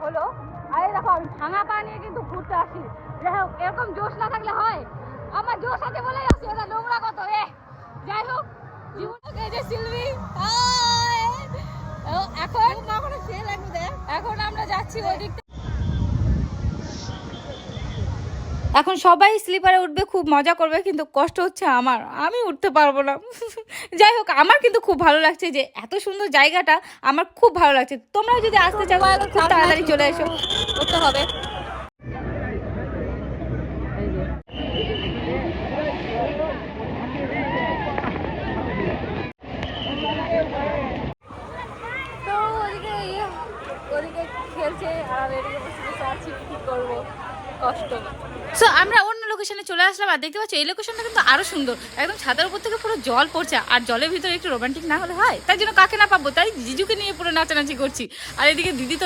হলো। আর এই দেখো আমি ভাঙা পা নিয়ে কিন্তু ঘুরতে আসি। যাই হোক, এরকম জোশ না থাকলে হয়? আমার জোশ আছে বলেই আসি। এটা নোংরা কত যাই হোক, জীবনটাকে এই যে সিলভি এখন আমরা যাচ্ছি ওই দিক। এখন সবাই স্লিপারে উঠবে, খুব মজা করবে, কিন্তু কষ্ট হচ্ছে আমার, আমি উঠতে পারবো না। যাই হোক, আমার কিন্তু খুব ভালো লাগছে যে এত সুন্দর জায়গাটা, আমার খুব ভালো লাগছে। তোমরা যদি আসতে চাও খুব তাড়াতাড়ি চলে এসো, করতে হবে। তো ওদিকে খেলছে আর এদিকে বসে বসে আছি, কি করবো, কষ্ট। সো আমরা অন্য লোকেশনে চলে আসলাম, আর দেখতে পাচ্ছি এই লোকেশনটা কিন্তু আরো সুন্দর, একদম ছাদের উপর থেকে পুরো জল পড়ছে, আর জলের ভিতরে একটু রোমান্টিক না হলে হয়? তাই জন্য কাকে না পাবো, তাই জিজুকে নিয়ে পুরো নাচানাচি করছি। আর এদিকে দিদি তো